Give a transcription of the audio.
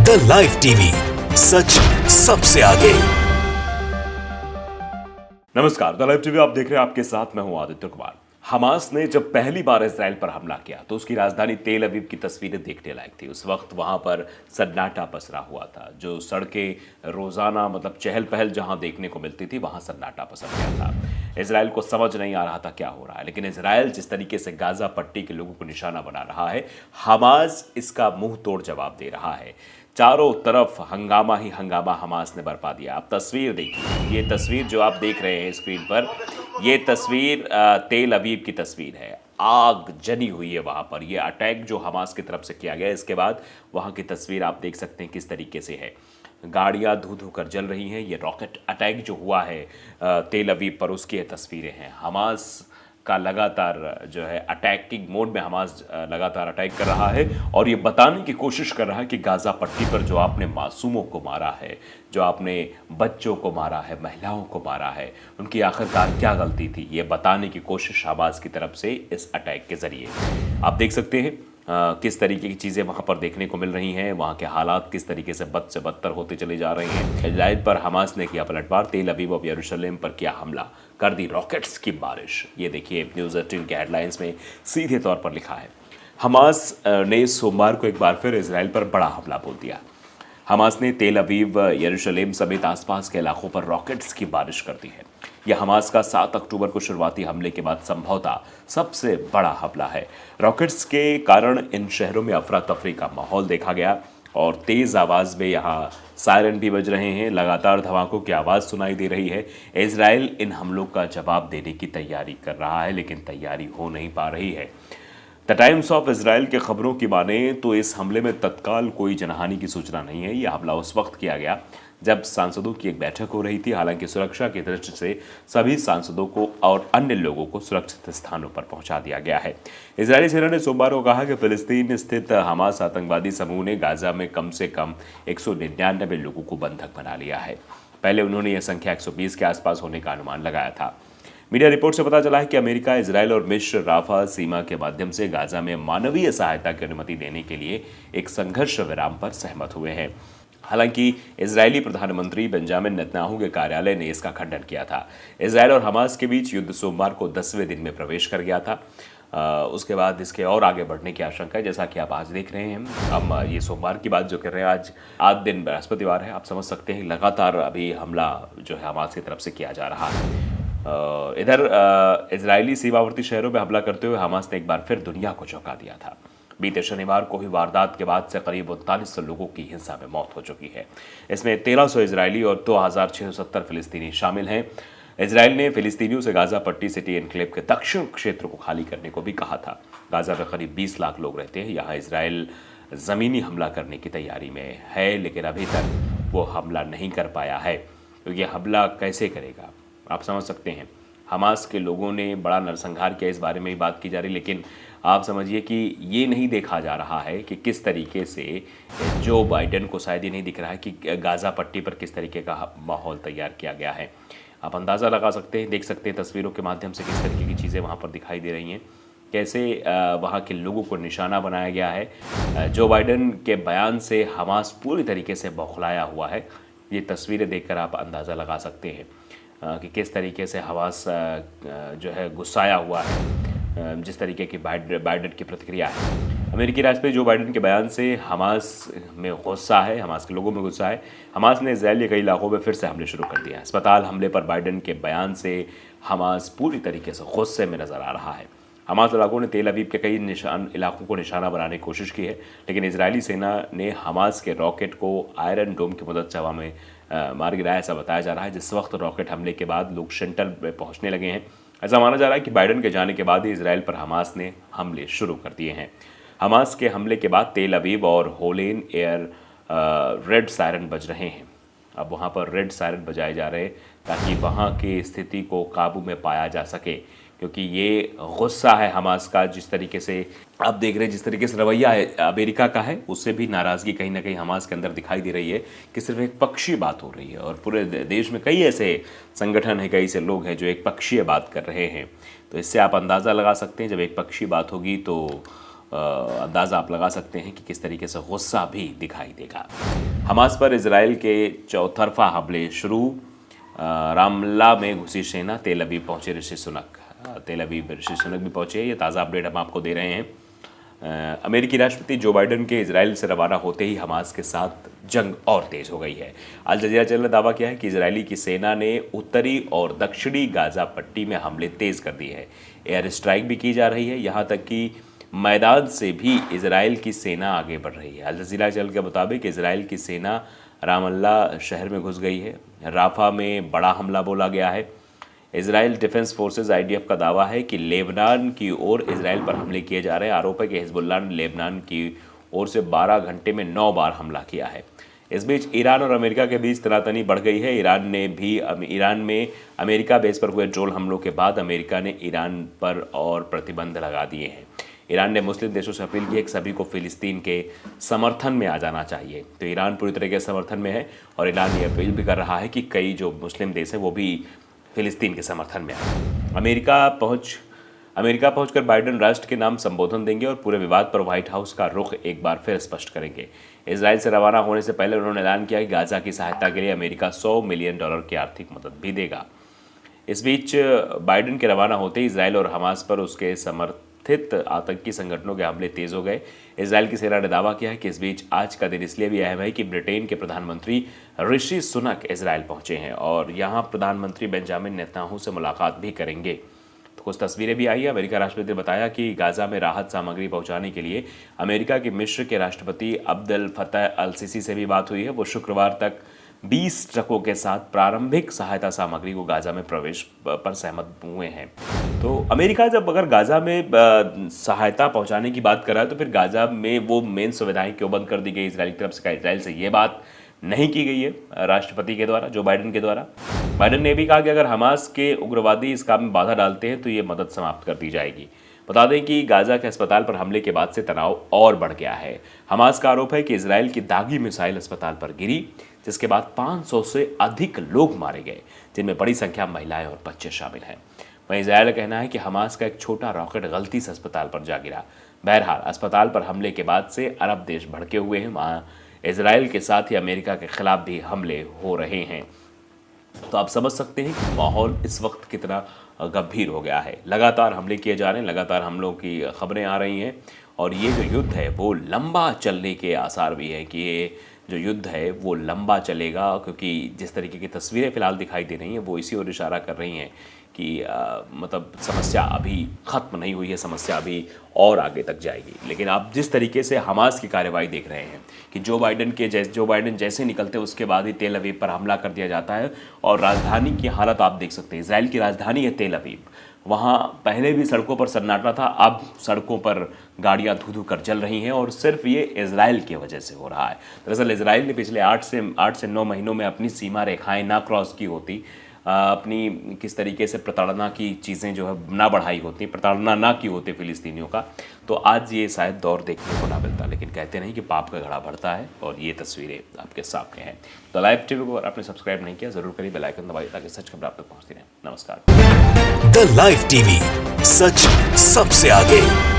The live TV, सच सबसे आगे। नमस्कार, द लाइव टीवी आप देख रहे हैं। आपके साथ मैं हूं आदित्य कुमार। हमास ने जब पहली बार इजराइल पर हमला किया तो उसकी राजधानी तेल अवीव की तस्वीरें देखने लायक थी। उस वक्त वहां पर सन्नाटा पसरा हुआ था। जो सड़कें रोजाना चहल पहल जहां देखने को मिलती थी, वहां सन्नाटा पसर गया था। इजराइल को समझ नहीं आ रहा था क्या हो रहा है, लेकिन इजराइल जिस तरीके से गाजा पट्टी के लोगों को निशाना बना रहा है, हमास इसका मुंह तोड़ जवाब दे रहा है। चारों तरफ हंगामा ही हंगामा हमास ने बरपा दिया। आप तस्वीर देखिए, ये तस्वीर जो आप देख रहे हैं स्क्रीन पर, ये तस्वीर तेल अवीव की तस्वीर है। आग जनी हुई है वहाँ पर। ये अटैक जो हमास की तरफ से किया गया, इसके बाद वहाँ की तस्वीर आप देख सकते हैं किस तरीके से है। गाड़ियाँ धू धू कर जल रही हैं। ये रॉकेट अटैक जो हुआ है तेल अवीव पर, उसकी ये तस्वीरें हैं। हमास का लगातार जो है अटैकिंग मोड में हमास लगातार अटैक कर रहा है और ये बताने की कोशिश कर रहा है कि गाजा पट्टी पर जो आपने मासूमों को मारा है, जो आपने बच्चों को मारा है, महिलाओं को मारा है, उनकी आखिरकार क्या गलती थी, ये बताने की कोशिश हमास की तरफ से इस अटैक के जरिए। आप देख सकते हैं किस तरीके की चीज़ें वहाँ पर देखने को मिल रही हैं। वहाँ के हालात किस तरीके से बद से बदतर होते चले जा रहे हैं। इजराइल पर हमास ने किया पलटवार। तेल अवीव और यरूशलेम पर किया हमला, कर दी रॉकेट्स की बारिश। ये देखिए न्यूज़ 18 के हेडलाइंस में सीधे तौर पर लिखा है। हमास ने सोमवार को एक बार फिर इजराइल पर बड़ा हमला बोल दिया। हमास ने तेल अवीव, यरूशलेम समेत आसपास के इलाकों पर रॉकेट्स की बारिश कर दी है। यह हमास का 7 अक्टूबर को शुरुआती हमले के बाद संभवतः सबसे बड़ा हमला है। रॉकेट्स के कारण इन शहरों में अफरा तफरी का माहौल देखा गया और तेज़ आवाज़ में यहाँ सायरन भी बज रहे हैं। लगातार धमाकों की आवाज़ सुनाई दे रही है। इजराइल इन हमलों का जवाब देने की तैयारी कर रहा है, लेकिन तैयारी हो नहीं पा रही है। द टाइम्स ऑफ इजराइल के खबरों की माने तो इस हमले में तत्काल कोई जनहानि की सूचना नहीं है। यह हमला उस वक्त किया गया जब सांसदों की एक बैठक हो रही थी। हालांकि सुरक्षा की दृष्टि से सभी सांसदों को और अन्य लोगों को सुरक्षित स्थानों पर पहुंचा दिया गया है। इजरायली सेना ने सोमवार को कहा कि फिलिस्तीन स्थित हमास आतंकवादी समूह ने गाजा में कम से कम 199 लोगों को बंधक बना लिया है। पहले उन्होंने यह संख्या 120 के आसपास होने का अनुमान लगाया था। मीडिया रिपोर्ट से पता चला है कि अमेरिका, इजराइल और मिस्र राफा सीमा के माध्यम से गाजा में मानवीय सहायता की अनुमति देने के लिए एक संघर्ष विराम पर सहमत हुए हैं। हालांकि इजरायली प्रधानमंत्री बेंजामिन नेतन्याहू के कार्यालय ने इसका खंडन किया था। इजराइल और हमास के बीच युद्ध सोमवार को 10वें दिन में प्रवेश कर गया था। उसके बाद इसके और आगे बढ़ने की आशंका है, जैसा कि आप आज देख रहे हैं। हम ये सोमवार की बात जो कर रहे हैं, आज दिन बृहस्पतिवार है। आप समझ सकते हैं लगातार अभी हमला जो है हमास की तरफ से किया जा रहा है। इधर इजरायली सीमावर्ती शहरों में हमला करते हुए हमास ने एक बार फिर दुनिया को चौंका दिया था। बीते शनिवार को हुई वारदात के बाद से करीब 3900 लोगों की हिंसा में मौत हो चुकी है। इसमें 1300 इजरायली और 2670 फिलिस्तीनी शामिल हैं। इजराइल ने फिलिस्तीनियों से गाजा पट्टी सिटी एनक्लेव के दक्षिण क्षेत्र को खाली करने को भी कहा था। गाजा में करीब 20 लाख लोग रहते हैं। यहाँ इजराइल ज़मीनी हमला करने की तैयारी में है, लेकिन अभी तक वो हमला नहीं कर पाया है। तो ये हमला कैसे करेगा, आप समझ सकते हैं। हमास के लोगों ने बड़ा नरसंहार किया, इस बारे में ही बात की जा रही, लेकिन आप समझिए कि ये नहीं देखा जा रहा है कि किस तरीके से जो बाइडेन को शायद ये नहीं दिख रहा है कि गाजा पट्टी पर किस तरीके का माहौल तैयार किया गया है। आप अंदाज़ा लगा सकते हैं, देख सकते हैं तस्वीरों के माध्यम से किस तरीके की चीज़ें वहाँ पर दिखाई दे रही हैं, कैसे वहाँ के लोगों को निशाना बनाया गया है। जो बाइडेन के बयान से हमास पूरी तरीके से बौखलाया हुआ है। ये तस्वीरें देखकर आप अंदाज़ा लगा सकते हैं कि किस तरीके से हमास जो है गुस्साया हुआ है, जिस तरीके की बाइडेन की प्रतिक्रिया है। अमेरिकी राष्ट्रपति जो बाइडेन के बयान से हमास में गुस्सा है, हमास के लोगों में गुस्सा है। हमास ने इजराइल के कई इलाकों में फिर से हमले शुरू कर दिए हैं। अस्पताल हमले पर बाइडेन के बयान से हमास पूरी तरीके से गुस्से में नजर आ रहा है। हमास इलाकों ने तेल अवीव के कई इलाकों को निशाना बनाने की कोशिश की है, लेकिन इजरायली सेना ने हमास के रॉकेट को आयरन डोम की मदद से हवा में मार गिराया, ऐसा बताया जा रहा है। जिस वक्त रॉकेट हमले के बाद लोग शेल्टर में पहुंचने लगे हैं, ऐसा माना जा रहा है कि बाइडेन के जाने के बाद ही इजराइल पर हमास ने हमले शुरू कर दिए हैं। हमास के हमले के बाद तेल अवीव और होलेन एयर रेड सायरन बज रहे हैं। अब वहाँ पर रेड सायरन बजाए जा रहे हैं ताकि वहाँ की स्थिति को काबू में पाया जा सके, क्योंकि ये गुस्सा है हमास का। जिस तरीके से आप देख रहे हैं, जिस तरीके से रवैया है अमेरिका का है, उससे भी नाराज़गी कहीं ना कहीं हमास के अंदर दिखाई दे रही है कि सिर्फ एक पक्षीय बात हो रही है। और पूरे देश में कई ऐसे संगठन हैं, कई ऐसे लोग हैं जो एक पक्षीय बात कर रहे हैं। तो इससे आप अंदाज़ा लगा सकते हैं, जब एक पक्षीय बात होगी तो अंदाज़ा आप लगा सकते हैं कि किस तरीके से गुस्सा भी दिखाई देगा। हमास पर इजराइल के चौतरफा हमले शुरू, रामल्ला में घुसी सेना, तेल अवीव पहुंचे ऋषि सुनक। तेल अवीव ऋषि सुनक भी पहुंचे। ये ताज़ा अपडेट हम आपको दे रहे हैं। अमेरिकी राष्ट्रपति जो बाइडन के इजराइल से रवाना होते ही हमास के साथ जंग और तेज हो गई है। अल जज़ीरा चैनल ने दावा किया है कि इजरायली की सेना ने उत्तरी और दक्षिणी गाजा पट्टी में हमले तेज कर दिए हैं। एयर स्ट्राइक भी की जा रही है, यहाँ तक कि मैदान से भी इजराइल की सेना आगे बढ़ रही है। अल जज़ीरा चैनल के मुताबिक इजराइल की सेना रामल्ला शहर में घुस गई है। राफा में बड़ा हमला बोला गया है। इजराइल डिफेंस फोर्सेस IDF का दावा है कि लेबनान की ओर इजराइल पर हमले किए जा रहे हैं। आरोप है कि हिजबुल्लाह ने लेबनान की ओर से 12 घंटे में 9 बार हमला किया है। इस बीच ईरान और अमेरिका के बीच तनातनी बढ़ गई है। ईरान में अमेरिका बेस पर हुए ड्रोन हमलों के बाद अमेरिका ने ईरान पर और प्रतिबंध लगा दिए हैं। ईरान ने मुस्लिम देशों से अपील की है कि सभी को फिलिस्तीन के समर्थन में आ जाना चाहिए। तो ईरान पूरी तरह के समर्थन में है और ईरान ये अपील भी कर रहा है कि कई जो मुस्लिम देश हैं वो भी फिलिस्तीन के समर्थन में आए। अमेरिका पहुंचकर बाइडन राष्ट्र के नाम संबोधन देंगे और पूरे विवाद पर व्हाइट हाउस का रुख एक बार फिर स्पष्ट करेंगे। इजराइल से रवाना होने से पहले उन्होंने ऐलान किया कि गाजा की सहायता के लिए अमेरिका $100 मिलियन की आर्थिक मदद भी देगा। इस बीच बाइडन के रवाना होते ही इजराइल और हमास पर उसके समर्थित आतंकी संगठनों के हमले तेज हो गए। इजराइल की सेना ने दावा किया है कि इस बीच आज का दिन इसलिए भी अहम है कि ब्रिटेन के प्रधानमंत्री ऋषि सुनक इजराइल पहुंचे हैं और यहां प्रधानमंत्री बेंजामिन नेतन्याहू से मुलाकात भी करेंगे। तो कुछ तस्वीरें भी आई है। अमेरिका राष्ट्रपति ने बताया कि गाजा में राहत सामग्री पहुंचाने के लिए अमेरिका की मिस्र के राष्ट्रपति अब्दुल फतह अल सीसी से भी बात हुई है। वो शुक्रवार तक 20 ट्रकों के साथ प्रारंभिक सहायता सामग्री को गाजा में प्रवेश पर सहमत हुए हैं। तो अमेरिका जब अगर गाजा में सहायता पहुंचाने की बात कर रहा है तो फिर गाजा में वो मेन सुविधाएं क्यों बंद कर दी गई इजराइल की तरफ से? इजराइल से ये बात नहीं की गई है राष्ट्रपति के द्वारा, जो बाइडन के द्वारा। बाइडन ने भी कहा कि अगर हमास के उग्रवादी इस काम में बाधा डालते हैं तो ये मदद समाप्त कर दी जाएगी। बता दें कि गाजा के अस्पताल पर हमले के बाद से तनाव और बढ़ गया है। हमास का आरोप है कि इजराइल की दागी मिसाइल अस्पताल पर गिरी, जिसके बाद 500 से अधिक लोग मारे गए, जिनमें बड़ी संख्या महिलाएं और बच्चे शामिल हैं। वहीं इजराइल का कहना है कि हमास का एक छोटा रॉकेट गलती से अस्पताल पर जा गिरा। बहरहाल अस्पताल पर हमले के बाद से अरब देश भड़के हुए हैं। वहाँ इजराइल के साथ ही अमेरिका के खिलाफ भी हमले हो रहे हैं। तो आप समझ सकते हैं कि माहौल इस वक्त कितना गंभीर हो गया है। लगातार हमले किए जा रहे हैं, लगातार हमलों की खबरें आ रही हैं और ये जो युद्ध है वो लंबा चलने के आसार भी हैं कि ये जो युद्ध है वो लंबा चलेगा, क्योंकि जिस तरीके की तस्वीरें फिलहाल दिखाई दे रही हैं वो इसी ओर इशारा कर रही हैं कि मतलब समस्या अभी ख़त्म नहीं हुई है, समस्या अभी और आगे तक जाएगी। लेकिन आप जिस तरीके से हमास की कार्रवाई देख रहे हैं कि जो बाइडन जैसे निकलते हैं उसके बाद ही तेल अवीव पर हमला कर दिया जाता है और राजधानी की हालत आप देख सकते हैं। इजराइल की राजधानी है तेल अवीव, वहाँ पहले भी सड़कों पर सन्नाटा था, अब सड़कों पर गाड़ियाँ धू कर जल रही हैं और सिर्फ ये इजराइल की वजह से हो रहा है। दरअसल इजराइल ने पिछले 8 से 9 महीनों में अपनी सीमा रेखाएं ना क्रॉस की होती, अपनी किस तरीके से प्रताड़ना की चीज़ें जो है ना बढ़ाई होती, प्रताड़ना ना की होती फिलिस्तीनियों का, तो आज ये शायद दौर देखने को ना मिलता। लेकिन कहते नहीं कि पाप का घड़ा भरता है और ये तस्वीरें आपके सामने हैं। तो लाइव टीवी को अगर आपने सब्सक्राइब नहीं किया जरूर करिए, बेल आइकन दबाइए ताकि सच खबर आप तक पहुंचती रहे। नमस्कार। द लाइव टीवी, सच सबसे आगे।